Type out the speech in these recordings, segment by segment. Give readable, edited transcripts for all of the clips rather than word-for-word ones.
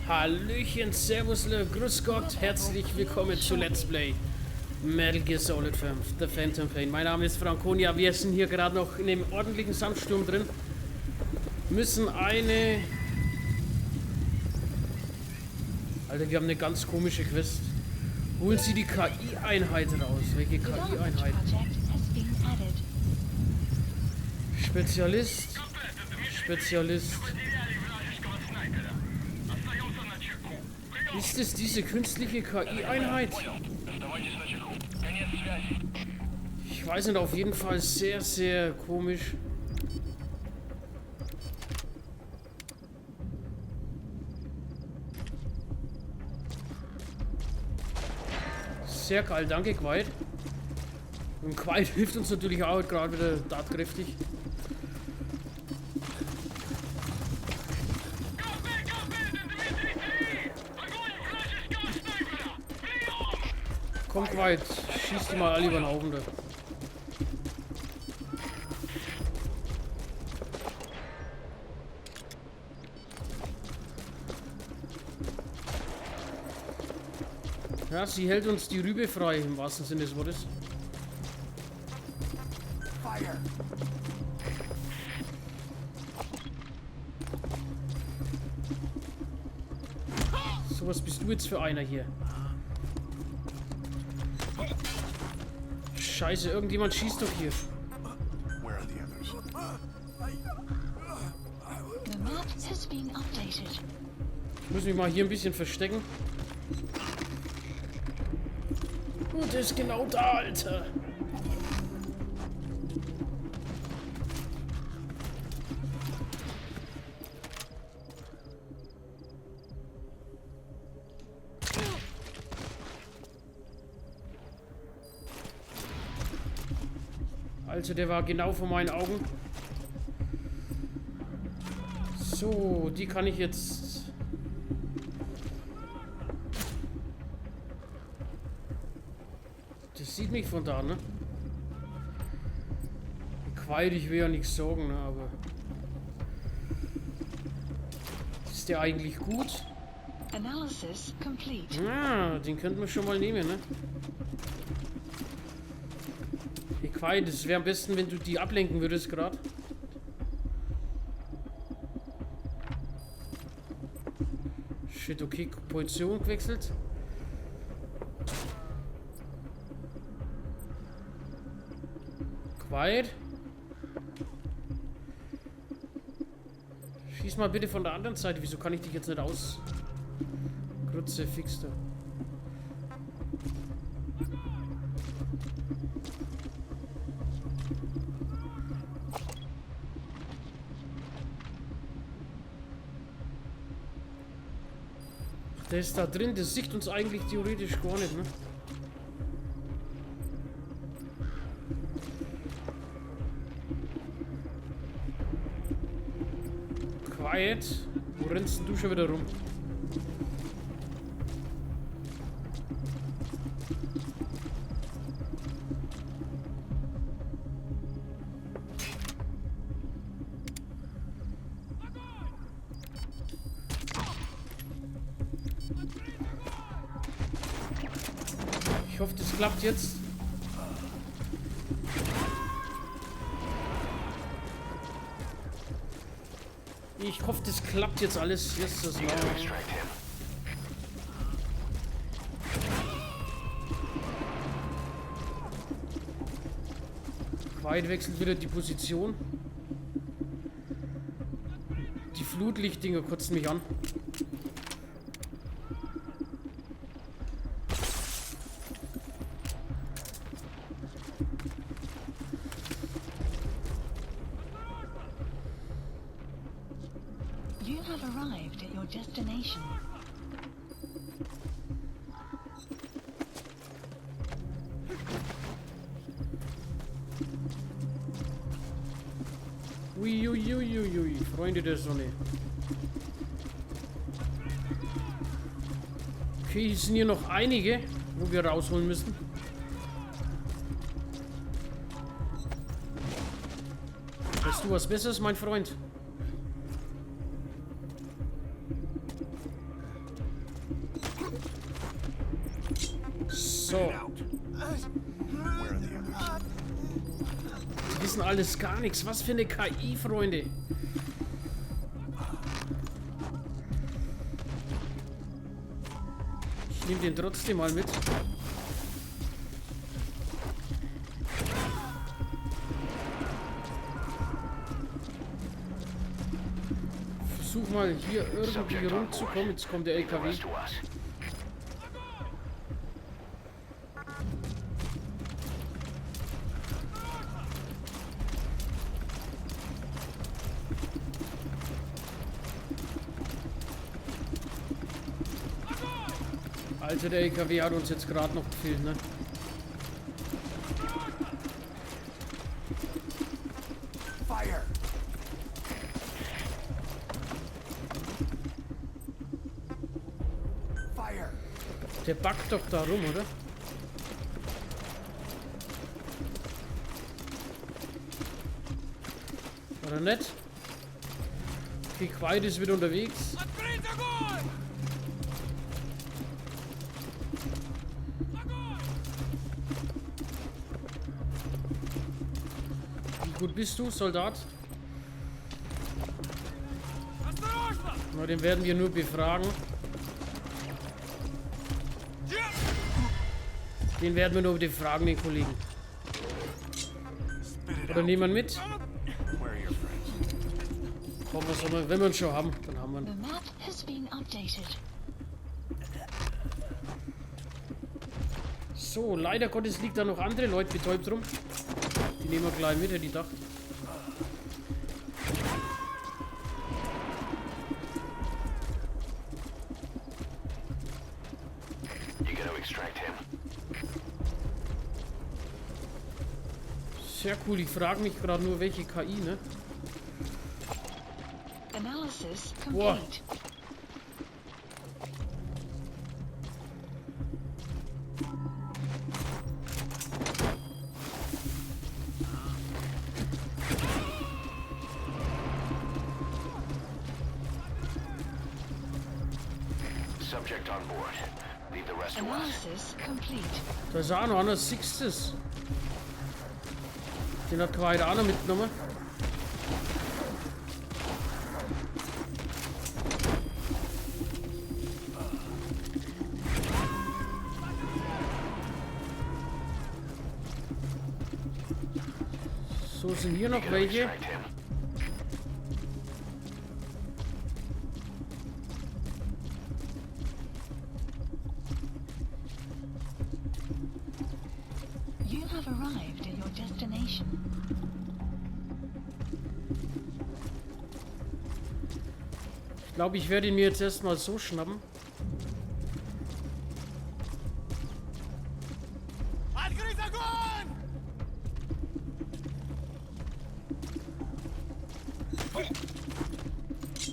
Hallöchen, Servusle, Grüß Gott, herzlich willkommen zu Let's Play Metal Gear Solid 5, The Phantom Pain. Mein Name ist Frankonia, wir sind hier gerade noch in einem ordentlichen Sandsturm drin. Müssen eine... Alter, wir haben eine ganz komische Quest. Holen Sie die KI-Einheit raus. Welche KI-Einheit? Spezialist. Spezialist. Ist es diese künstliche KI-Einheit? Ich weiß nicht, auf jeden Fall sehr, sehr komisch. Sehr geil, danke Quiet. Und Quiet hilft uns natürlich auch gerade wieder tatkräftig. Komm Quiet, schieß die mal alle über den Haufen da. Ja, sie hält uns die Rübe frei, im wahrsten Sinne des Wortes. Fire. So, was bist du jetzt für einer hier? Scheiße, irgendjemand schießt doch hier. Ich muss mich mal hier ein bisschen verstecken. Oh, der ist genau da, Alter. Also der war genau vor meinen Augen. So, die kann ich jetzt... Das sieht mich von da, ne? Quiet, ich will ja nichts sagen, ne? Aber... Ist der eigentlich gut? Analysis complete. Ah, den könnten wir schon mal nehmen, ne? Quiet, es wäre am besten, wenn du die ablenken würdest gerade. Shit, okay, Position gewechselt. Quiet. Schieß mal bitte von der anderen Seite. Wieso kann ich dich jetzt nicht aus... Grütze, fix da. Der ist da drin, das sieht uns eigentlich theoretisch gar nicht, ne? Quiet. Wo rennst denn du schon wieder rum? Ich hoffe, das klappt jetzt. Ich hoffe, das klappt jetzt alles. Jetzt das Quiet wechselt wieder die Position. Die Flutlichtdinger kotzen mich an. You have arrived at your destination. Uiuiuiui, Freunde der Sonne. Okay, hier sind hier noch einige, wo wir rausholen müssen. Weißt du was Besseres, mein Freund? So. Die wissen alles gar nichts. Was für eine KI, Freunde. Ich nehme den trotzdem mal mit. Versuch mal hier irgendwie rumzukommen. Jetzt kommt der LKW. Also der LKW hat uns jetzt gerade noch gefehlt, ne? Fire! Fire! Der backt doch da rum, oder? Oder nicht? Okay, Quiet ist wieder unterwegs. Wie gut bist du, Soldat? Na, den werden wir nur befragen. Den werden wir nur befragen, den Kollegen. Oder nehmen wir ihn mit? Komm, was soll man, wenn wir ihn schon haben, dann haben wir ihn. The map has been updated. So, leider Gottes liegt da noch andere Leute betäubt rum. Die nehmen wir gleich mit, hätte ich gedacht. Sehr cool, ich frage mich gerade nur, welche KI, ne? Analysis Boah. complete. Subject on board. Leave the rest to us. Analysis complete. Da ist auch noch einer Sixtes. Den hat Quiet auch noch mitgenommen. So, sind hier noch welche. You have arrived at your destination. Ich glaube, ich werde ihn mir jetzt erstmal so schnappen.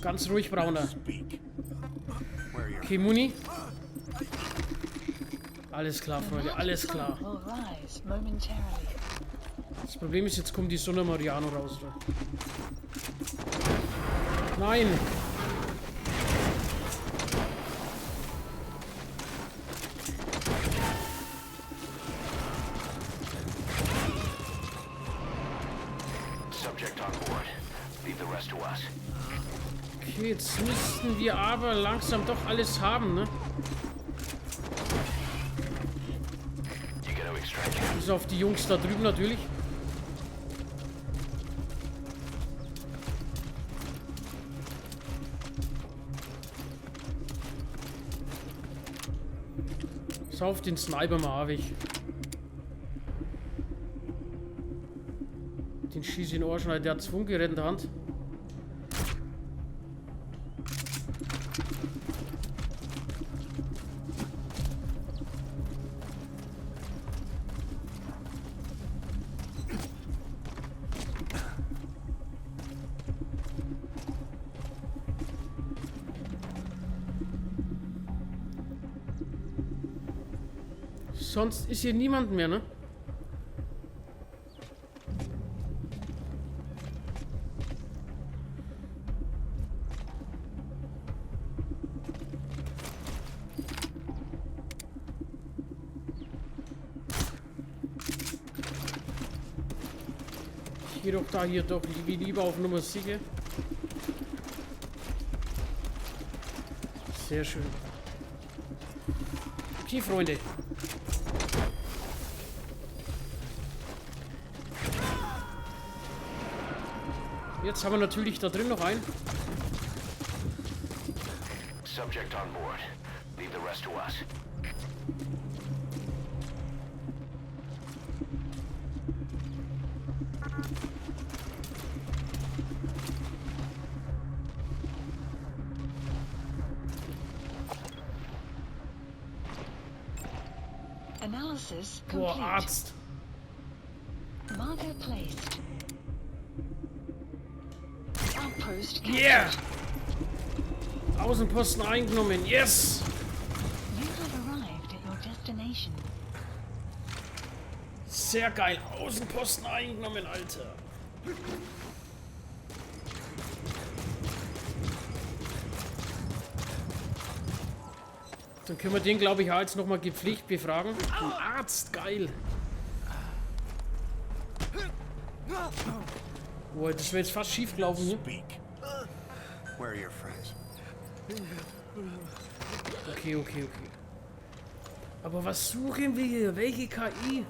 Ganz ruhig, Brauner. Okay, Muni. Alles klar, Freunde, alles klar. Will rise momentarily. Das Problem ist, jetzt kommt die Sonne Mariano raus. Da. Nein! Subject on board. Leave the rest to us. Okay, jetzt müssten wir aber langsam doch alles haben, ne? You gotta extract him. Bis auf die Jungs da drüben natürlich. Pass auf, den Sniper mal habe ich. Den schieße ich in den Ohrschneider, der hat das Funkgerät in der Hand. Sonst ist hier niemand mehr, ne? Ich gehe doch da hier doch wie lieber auf Nummer sicher. Sehr schön. Okay, Freunde. Jetzt haben wir natürlich da drin noch einen. Subject on board. Leave the rest to us. Analysis Boah, complete. Arzt. Marker placed. Outpost captured. Yeah! Außenposten eingenommen. Yes! You have arrived at your destination. Sehr geil. Außenposten eingenommen, Alter. Dann können wir den, glaube ich, auch jetzt nochmal gepflegt befragen. Ein Arzt, geil. Boah, das wäre jetzt fast schief gelaufen hier. Speak. Where are your friends? Okay. Aber was suchen wir hier? Welche KI?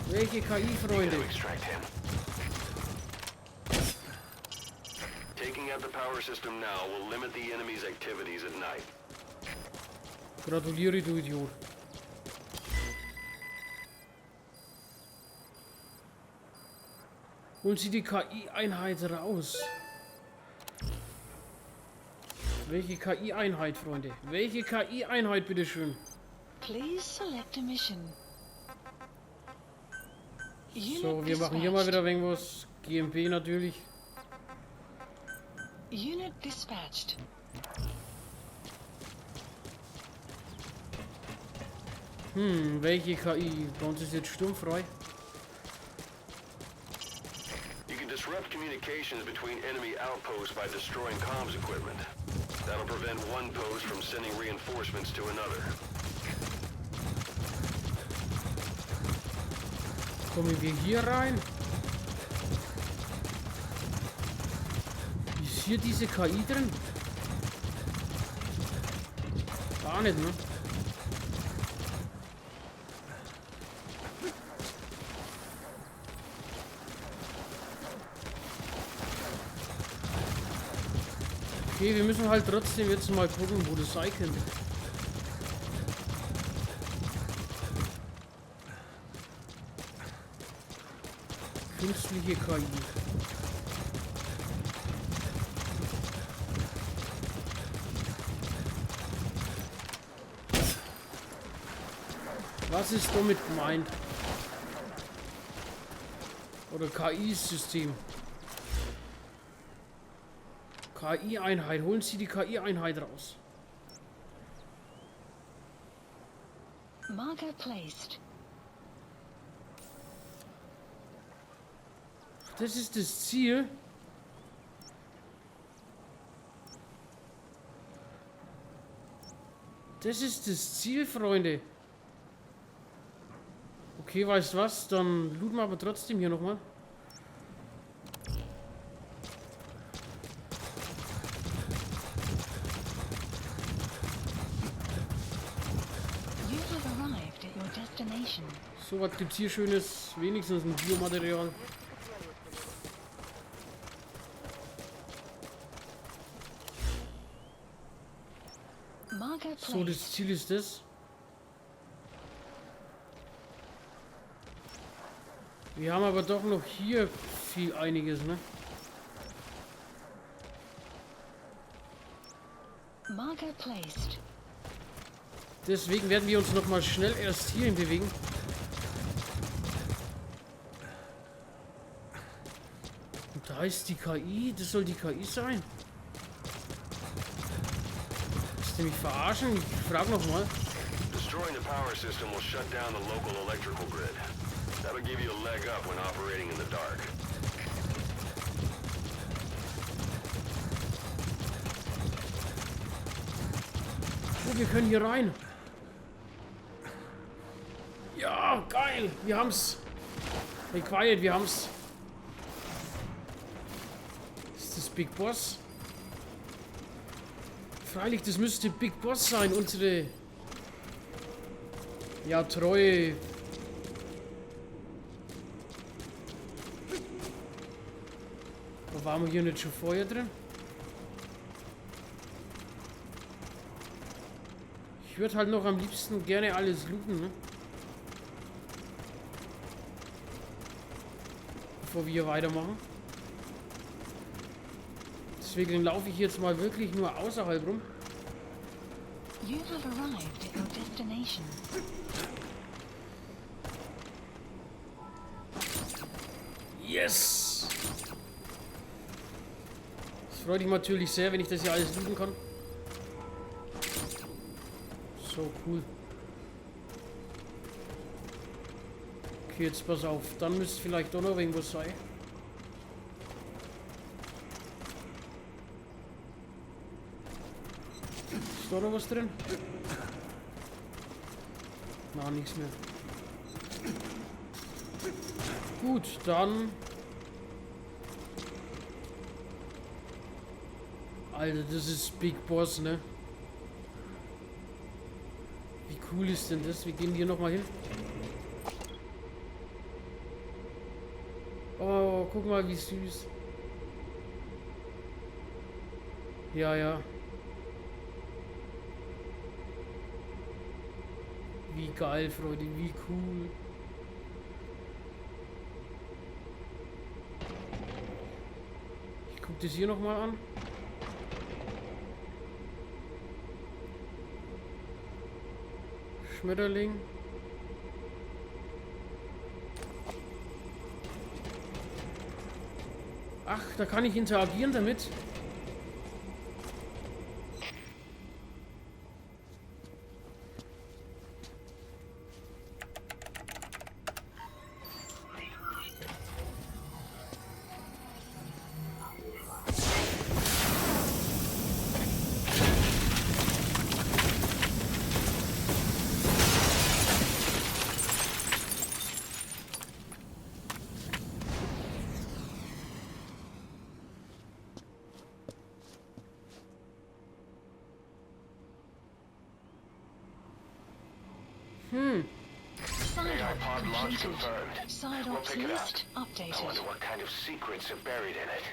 Welche KI, Freunde? To extract him. Taking out the power system now will limit the enemy's activities at night. Gratuliere, du Idiot. Holen Sie die KI-Einheit raus. Welche KI-Einheit, Freunde? Welche KI-Einheit, bitteschön? Please select a mission. So, wir machen hier mal wieder irgendwas. GMP natürlich. Unit dispatched. Welche KI? Bei uns ist jetzt sturmfrei. You can disrupt communications between enemy outposts by destroying comms equipment. That'll prevent one post from sending reinforcements to another. Kommen wir hier rein? Ist hier diese KI drin? Gar nicht, ne? Okay, wir müssen halt trotzdem jetzt mal gucken, wo das sein könnte. Künstliche KI. Was ist damit gemeint? Oder KI-System? KI-Einheit. Holen Sie die KI-Einheit raus. Marker placed. Das ist das Ziel. Das ist das Ziel, Freunde. Okay, weißt du was? Dann looten wir aber trotzdem hier nochmal. You have arrived at your destination. So, was gibt's hier Schönes? Wenigstens ein Biomaterial. Marker So, placed. das Ziel ist das. Wir haben aber doch noch hier viel einiges, ne? Marker placed. Deswegen werden wir uns noch mal schnell erst hierhin bewegen. Und da ist die KI. Das soll die KI sein. Willst du mich verarschen? Ich frage noch mal. Destroying the power system will shut down the local electrical grid. That'll give you a leg up when operating in the dark. Oh, wir können hier rein. Ja, geil. Wir haben's. Hey, quiet, wir haben's. Ist das Big Boss? Freilich, das müsste Big Boss sein. Unsere... Ja, treue... Waren wir hier nicht schon vorher drin? Ich würde halt noch am liebsten gerne alles looten, ne? Bevor wir hier weitermachen. Deswegen laufe ich jetzt mal wirklich nur außerhalb rum. You have arrived at your destination. Yes! Das freut mich natürlich sehr, wenn ich das hier alles looten kann. So, cool. Okay, jetzt pass auf. Dann müsste vielleicht doch noch irgendwas sein. Ist da noch was drin? Na, nichts mehr. Gut, dann... Alter, das ist Big Boss, ne? Wie cool ist denn das? Wir gehen hier nochmal hin. Oh, guck mal, wie süß. Ja, ja. Wie geil, Freunde, wie cool. Ich guck das hier nochmal an. Schmetterling. Ach, da kann ich interagieren damit. Side Pod launch completed. confirmed. Side We'll ops pick it up. list I updated. wonder what kind of secrets are buried in it.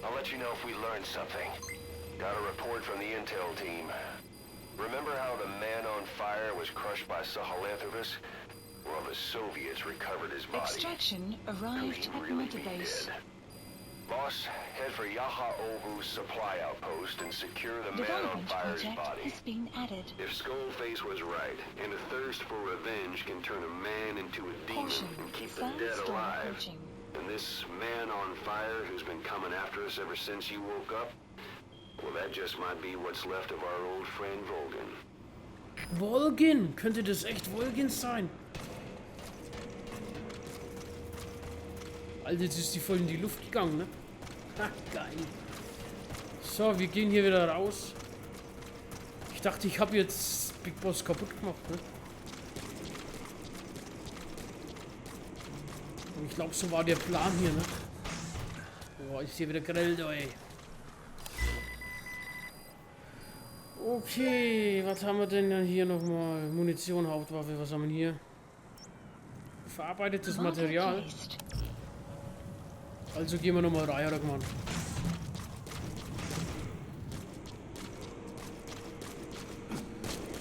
I'll let you know if we learn something. Got a report from the intel team. Remember how the man on fire was crushed by Sahelanthropus? Well, the Soviets recovered his body. Extraction Could arrived he at really be Metabase. dead? Boss, head for Yaha Ovu's supply outpost and secure the man on Development fire's project body. has been added. If Skullface was right, and a thirst for revenge can turn a man into a demon Caution, and keep the third dead storm alive, approaching. and this man on fire who's been coming after us ever since you woke up, well, that just might be what's left of our old friend Volgin. Volgin? Könnte das echt Volgin sein? Alter, jetzt ist die voll in die Luft gegangen, ne? Ha, geil. So, wir gehen hier wieder raus. Ich dachte, ich habe jetzt Big Boss kaputt gemacht, ne? Und ich glaube, so war der Plan hier, ne? Boah, ist hier wieder grell, ey. Okay, was haben wir denn hier nochmal? Munition, Hauptwaffe, was haben wir hier? Verarbeitetes Material. Also gehen wir nochmal Reihe, Mann.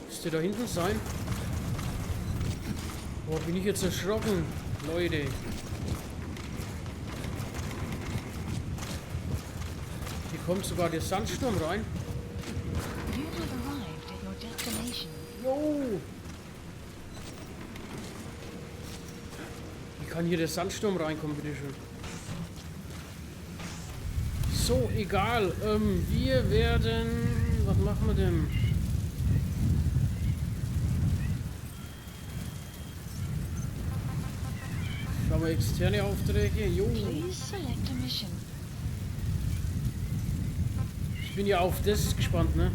Müsste da hinten sein? Boah, bin ich jetzt erschrocken, Leute. Hier kommt sogar der Sandsturm rein. You have arrived at your destination. Jo! Wie kann hier der Sandsturm reinkommen, bitteschön? So, egal. Wir werden... Was machen wir denn? Schauen wir externe Aufträge. Jo. Please select a mission. Ich bin ja auf das gespannt, ne?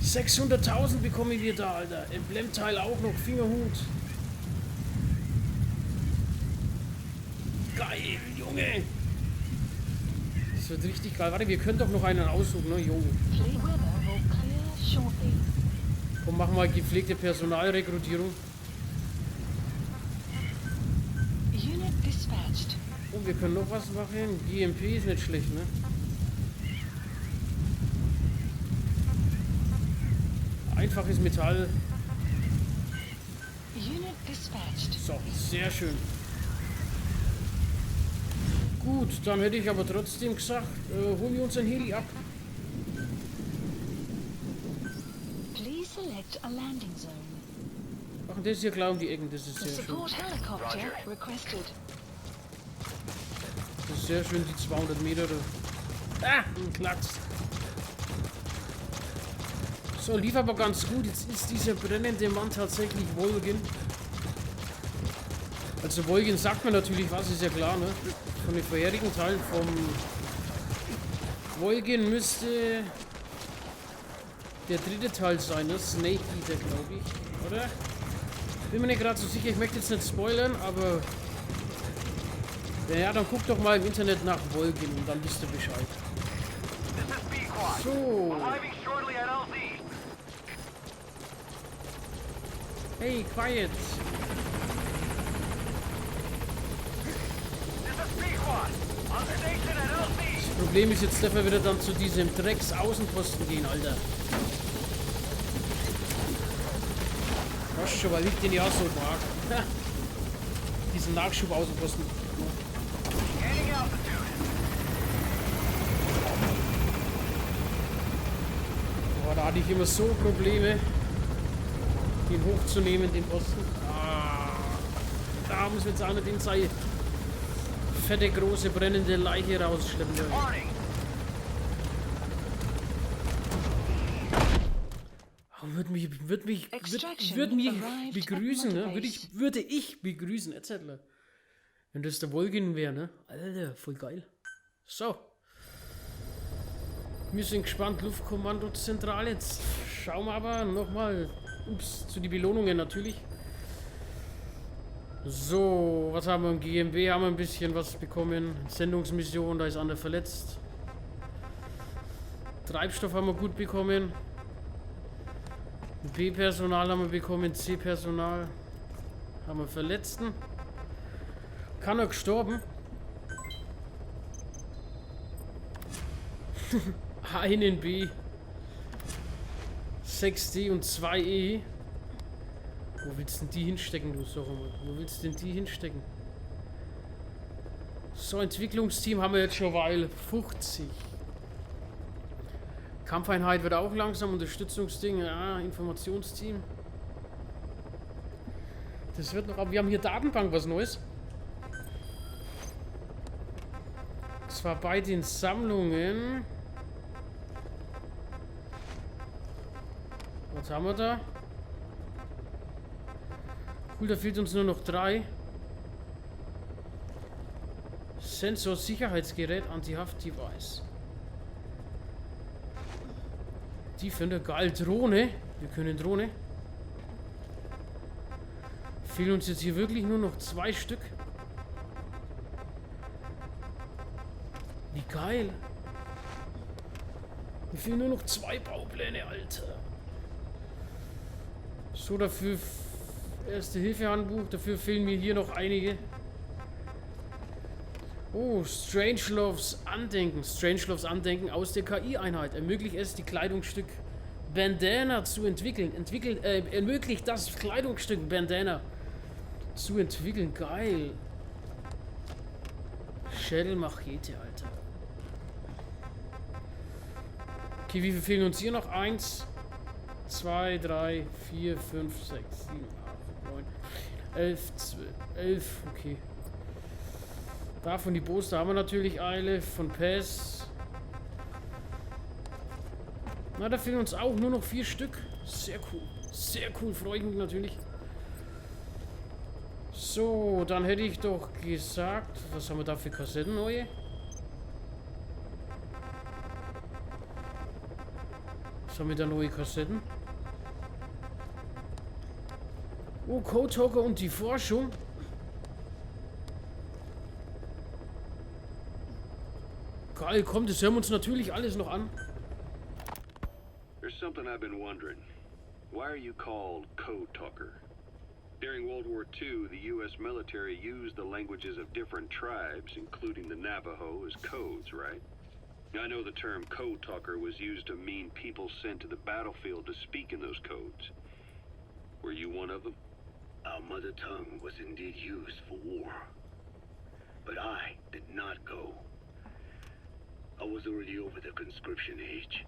600.000 bekommen wir da, Alter. Emblemteil auch noch, Fingerhut. Geil, Junge. Das wird richtig geil. Warte, wir können doch noch einen aussuchen, ne, Junge. Komm, machen wir gepflegte Personalrekrutierung. Und wir können noch was machen. GMP ist nicht schlecht, ne? Einfaches Metall. So, sehr schön. Gut, dann hätte ich aber trotzdem gesagt, holen wir uns ein Heli ab. Ach, das ist ja klar um die Ecken, das ist sehr schön. Das ist sehr schön, die 200 Meter da. Ah, ein Klacks. So, lief aber ganz gut. Jetzt ist dieser brennende Mann tatsächlich Wolgen. Also Wolgen sagt man natürlich was, ist ja klar, ne? Von den vorherigen Teilen vom Wolgen müsste der dritte Teil sein, ne? Snake Eater, glaube ich, oder? Bin mir nicht gerade so sicher, ich möchte jetzt nicht spoilern, aber ja, dann guck doch mal im Internet nach Wolgen und dann wisst ihr Bescheid. So. Hey, quiet! Das Problem ist, jetzt darf er wieder dann zu diesem Drecks-Außenposten gehen, Alter. Weißt schon, weil ich den ja so mag. Diesen Nachschub-Außenposten. Boah, da hatte ich immer so Probleme, den hochzunehmen, den Posten. Ah, da muss jetzt auch nicht in seine fette, große, brennende Leiche rausschleppen. Würde mich begrüßen, ne? Würde ich begrüßen, etc. Wenn das der Wolgen wäre, ne? Alter, voll geil. So. Wir sind gespannt, Luftkommandozentrale. Jetzt schauen wir aber nochmal. Ups, zu den Belohnungen natürlich. So, was haben wir im GmbH? Haben wir ein bisschen was bekommen. Sendungsmission, da ist einer verletzt. Treibstoff haben wir gut bekommen. B-Personal haben wir bekommen. C-Personal haben wir Verletzten. Keiner gestorben. Einen B. 6D und 2E. Wo willst denn die hinstecken, du Sache? Wo willst denn die hinstecken? So, Entwicklungsteam haben wir jetzt schon weil 50. Kampfeinheit wird auch langsam, Unterstützungsding, ja, Informationsteam. Das wird noch, aber wir haben hier Datenbank, was Neues. Und zwar bei den Sammlungen. Was haben wir da? Cool, da fehlt uns nur noch 3. Sensor, Sicherheitsgerät, Anti-Haft-Device. Die finde ich geil. Drohne. Wir können Drohne. Fehlen uns jetzt hier wirklich nur noch 2 Stück. Wie geil. Mir fehlen nur noch 2 Baupläne, Alter. So, dafür Erste-Hilfe-Handbuch. Dafür fehlen mir hier noch einige. Oh, Strangeloves Andenken. Strangeloves Andenken aus der KI-Einheit. Ermöglicht es, die Kleidungsstück Bandana zu entwickeln. Ermöglicht das Kleidungsstück Bandana zu entwickeln. Geil. Schädelmachete, Alter. Okay, wie viel fehlen uns hier noch? 1, 2, 3, 4, 5, 6, 7, 8, 9, 11, 12, 11, okay. Davon die Poster haben wir natürlich Eile von PES. Na, da fehlen uns auch nur noch 4 Stück. Sehr cool. Sehr cool, freue ich mich natürlich. So, dann hätte ich doch gesagt, was haben wir da für Kassetten neue? Was haben wir da neue Kassetten? Oh, Code Talker und die Forschung. Geil, komm, das hören wir uns natürlich alles noch an. There's something I've been wondering. Why are you called Code Talker? During World War II, the U.S. military used the languages of different tribes, including the Navajo, as codes, right? I know the term Code Talker was used to mean people sent to the battlefield to speak in those codes. Were you one of them? Our mother tongue was indeed used for war. But I did not go. I was already over the conscription age.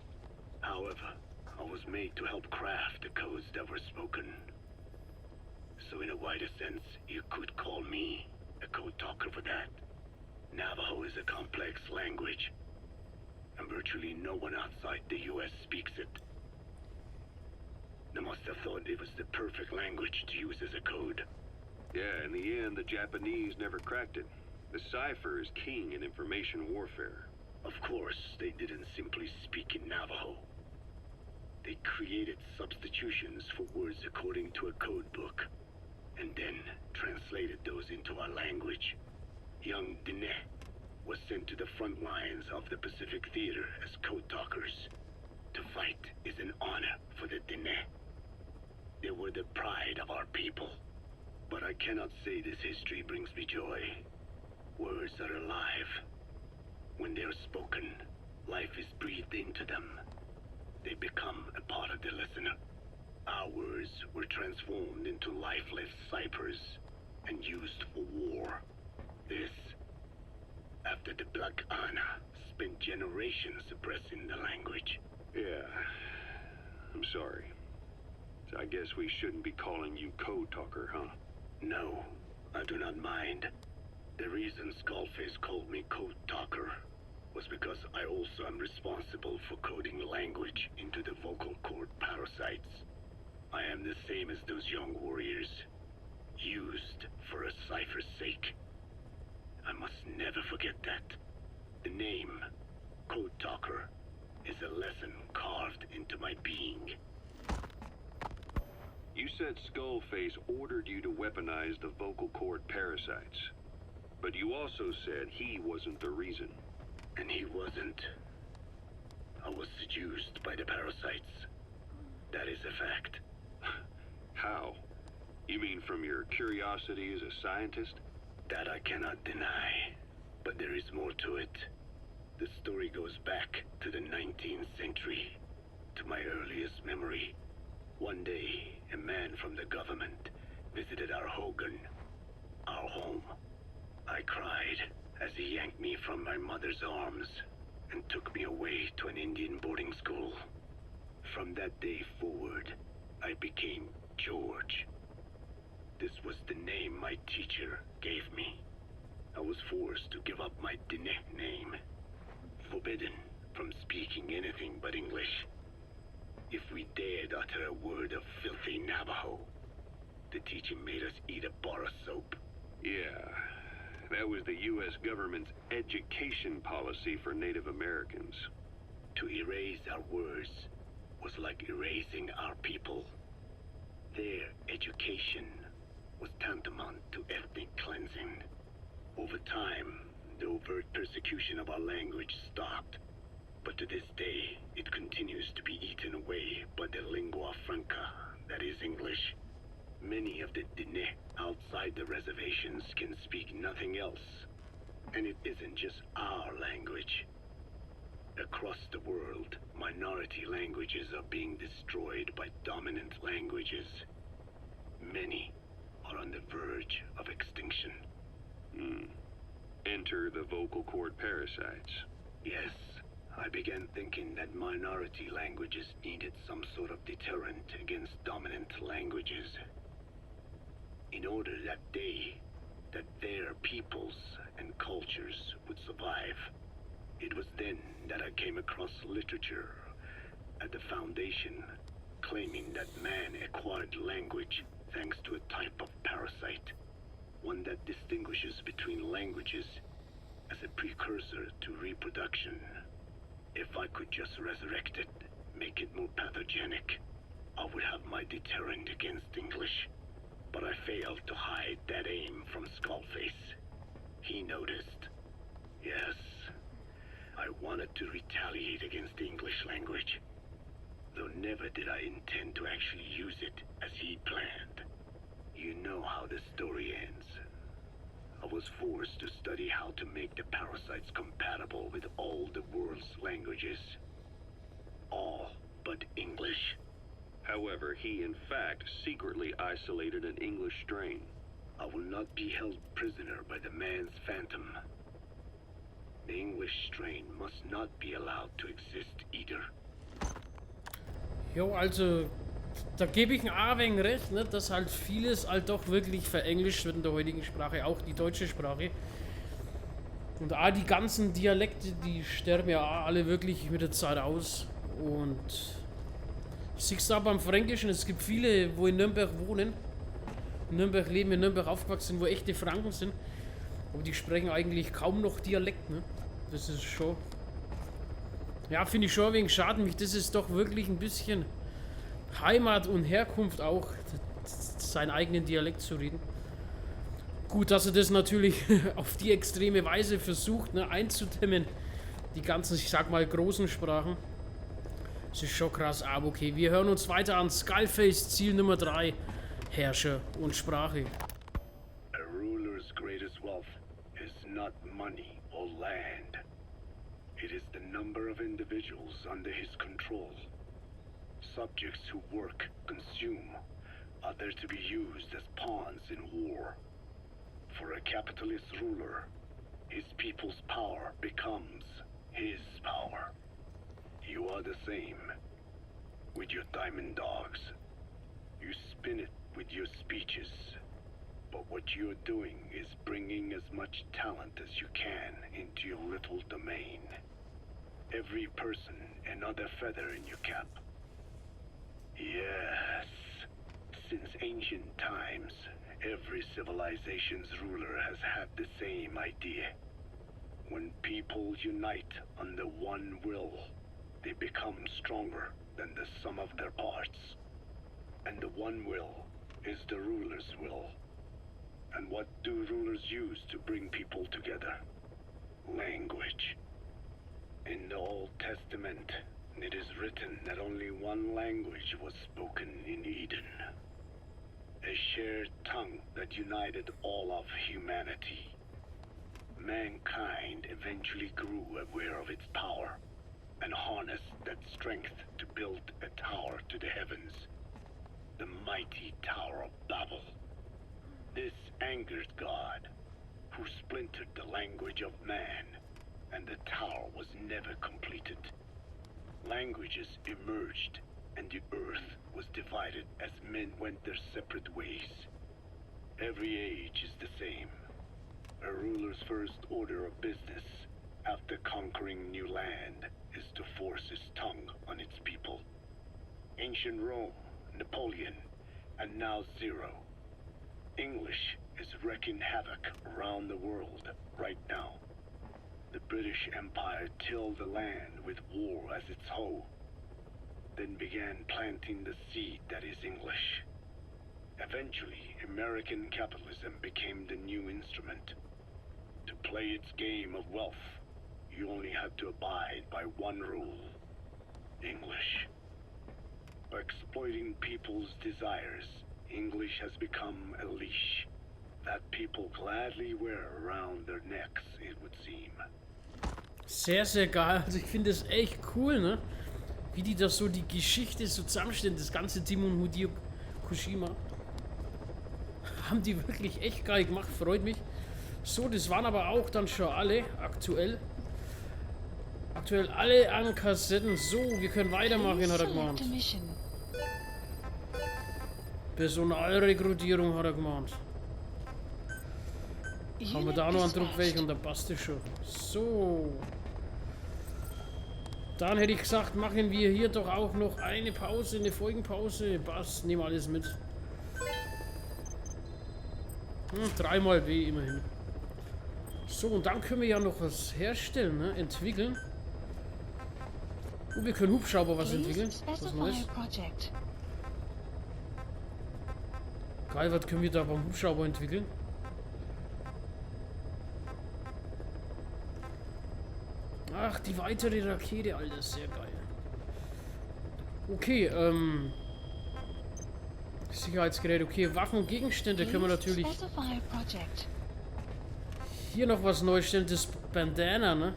However, I was made to help craft the codes that were spoken. So in a wider sense, you could call me a code talker for that. Navajo is a complex language, and virtually no one outside the US speaks it. They must have thought it was the perfect language to use as a code. Yeah, in the end, the Japanese never cracked it. The cipher is king in information warfare. Of course, they didn't simply speak in Navajo. They created substitutions for words according to a code book, and then translated those into our language. Young Dene was sent to the front lines of the Pacific Theater as code talkers. To fight is an honor for the Dene. They were the pride of our people. But I cannot say this history brings me joy. Words are alive. When they are spoken, life is breathed into them. They become a part of the listener. Our words were transformed into lifeless ciphers and used for war. This, after the Black Ana spent generations suppressing the language. Yeah, I'm sorry. So I guess we shouldn't be calling you Code Talker, huh? No, I do not mind. The reason Skullface called me Code Talker was because I also am responsible for coding language into the vocal cord parasites. I am the same as those young warriors, used for a cipher's sake. I must never forget that. The name, Code Talker, is a lesson carved into my being. You said Skullface ordered you to weaponize the vocal cord parasites. But you also said he wasn't the reason. And he wasn't. I was seduced by the parasites. That is a fact. How? You mean from your curiosity as a scientist? That I cannot deny. But there is more to it. The story goes back to the 19th century, to my earliest memory. One day, a man from the government visited our Hogan, our home. I cried as he yanked me from my mother's arms and took me away to an Indian boarding school. From that day forward, I became George. This was the name my teacher gave me. I was forced to give up my Dene name, forbidden from speaking anything but English. If we dared utter a word of filthy Navajo, the teacher made us eat a bar of soap. Yeah, that was the U.S. government's education policy for Native Americans. To erase our words was like erasing our people. Their education was tantamount to ethnic cleansing. Over time, the overt persecution of our language stopped. But to this day, it continues to be eaten away by the lingua franca, that is English. Many of the Dene outside the reservations can speak nothing else. And it isn't just our language. Across the world, minority languages are being destroyed by dominant languages. Many are on the verge of extinction. Enter the vocal cord parasites. Yes, I began thinking that minority languages needed some sort of deterrent against dominant languages. In order that their peoples and cultures would survive. It was then that I came across literature at the Foundation claiming that man acquired language thanks to a type of parasite, one that distinguishes between languages as a precursor to reproduction. If I could just resurrect it, make it more pathogenic, I would have my deterrent against English. But I failed to hide that aim from Skullface. He noticed. Yes, I wanted to retaliate against the English language, though never did I intend to actually use it as he planned. You know how the story ends. I was forced to study how to make the parasites compatible with all the world's languages. All but English. However, he in fact secretly isolated an English strain. I will not be held prisoner by the man's phantom. The English strain must not be allowed to exist either. Jo, also, da gebe ich ein A-Wenig recht, ne, dass halt vieles halt doch wirklich verenglischt wird in der heutigen Sprache, auch die deutsche Sprache. Und die ganzen Dialekte, die sterben ja alle wirklich mit der Zeit aus. Und siehst du auch beim Fränkischen, es gibt viele, wo in Nürnberg wohnen, in Nürnberg leben, in Nürnberg aufgewachsen sind, wo echte Franken sind. Aber die sprechen eigentlich kaum noch Dialekt, ne? Das ist schon... Ja, finde ich schon ein wenig schade. Mich das ist doch wirklich ein bisschen Heimat und Herkunft auch, seinen eigenen Dialekt zu reden. Gut, dass er das natürlich auf die extreme Weise versucht, ne, einzudämmen. Die ganzen, ich sag mal, großen Sprachen. Das ist schon krass, aber okay. Wir hören uns weiter an. Skullface, Ziel Nummer 3. Herrscher und Sprache. A ruler's greatest wealth is not money or land. It is the number of individuals under his control. Subjects who work, consume, are there to be used as pawns in war. For a capitalist ruler, his people's power becomes his power. You are the same with your diamond dogs. You spin it with your speeches, but what you're doing is bringing as much talent as you can into your little domain. Every person another feather in your cap. Yes, since ancient times, every civilization's ruler has had the same idea. When people unite under one will, they become stronger than the sum of their parts. And the one will is the ruler's will. And what do rulers use to bring people together? Language. In the Old Testament, it is written that only one language was spoken in Eden. A shared tongue that united all of humanity. Mankind eventually grew aware of its power and harnessed that strength to build a tower to the heavens. The mighty Tower of Babel. This angered God, who splintered the language of man, and the tower was never completed. Languages emerged, and the earth was divided as men went their separate ways. Every age is the same. A ruler's first order of business, after conquering new land, is to force his tongue on its people. Ancient Rome, Napoleon, and now Zero. English is wreaking havoc around the world right now. The British Empire tilled the land with war as its hoe, then began planting the seed that is English. Eventually, American capitalism became the new instrument. To play its game of wealth, you only had to abide by one rule: English. By exploiting people's desires, English has become a leash that people gladly wear around their necks, it would seem. Sehr, sehr geil. Also ich finde es echt cool, ne? Wie die das so, die Geschichte so zusammenstellen, das ganze Team und Hideo Kojima. Haben die wirklich echt geil gemacht, freut mich. So, das waren aber auch dann schon alle aktuell. Aktuell alle an Kassetten. So, wir können weitermachen, hat er gemeint. Personalrekrutierung hat er gemeint. Haben wir da noch einen Druckweg und da passt es schon. So. Dann hätte ich gesagt, machen wir hier doch auch noch eine Pause, eine Folgenpause. Passt, nehmen alles mit. 3x W immerhin. So, und dann können wir ja noch was herstellen, ne? Entwickeln. Oh, wir können Hubschrauber was entwickeln. Please Was specify Neues. a project. Geil, was können wir da beim Hubschrauber entwickeln? Ach, die weitere Rakete, Alter, sehr geil. Okay, Sicherheitsgerät, okay, Waffen und Gegenstände können wir natürlich Specify a project. hier noch was Neues stellen, das Bandana, ne?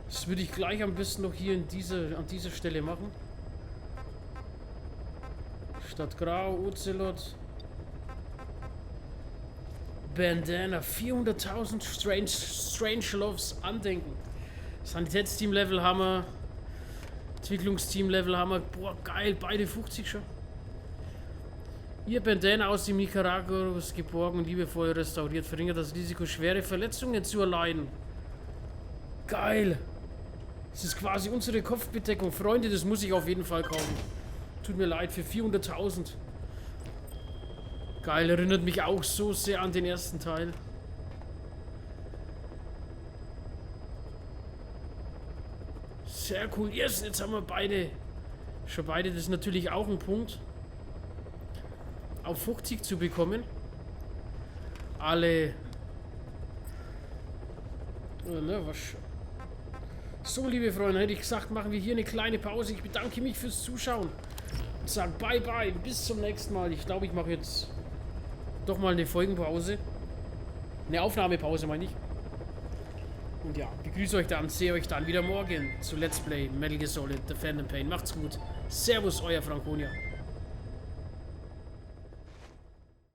Das würde ich gleich am besten noch hier an dieser Stelle machen. Statt Grau, Ocelot. Bandana, 400.000 Strangeloves Andenken. Sanitätsteam-Level haben wir. Entwicklungsteam-Level haben wir. Boah, geil, beide 50 schon. Ihr Bandana aus dem Nicaragua ist geborgen und liebevoll restauriert. Verringert das Risiko, schwere Verletzungen zu erleiden. Geil. Das ist quasi unsere Kopfbedeckung. Freunde, das muss ich auf jeden Fall kaufen. Tut mir leid, für 400.000. Geil, erinnert mich auch so sehr an den ersten Teil. Sehr cool. Yes, jetzt haben wir beide. Schon beide, das ist natürlich auch ein Punkt. Auf 50 zu bekommen. Alle. Ne, was. So, liebe Freunde, hätte ich gesagt, machen wir hier eine kleine Pause. Ich bedanke mich fürs Zuschauen. Und sage bye bye. Bis zum nächsten Mal. Ich glaube, ich mache jetzt doch mal eine Folgenpause. Eine Aufnahmepause, meine ich. Und ja, begrüße euch dann, sehe euch dann wieder morgen zu Let's Play Metal Gear Solid, The Phantom Pain. Macht's gut. Servus, euer Frankonia.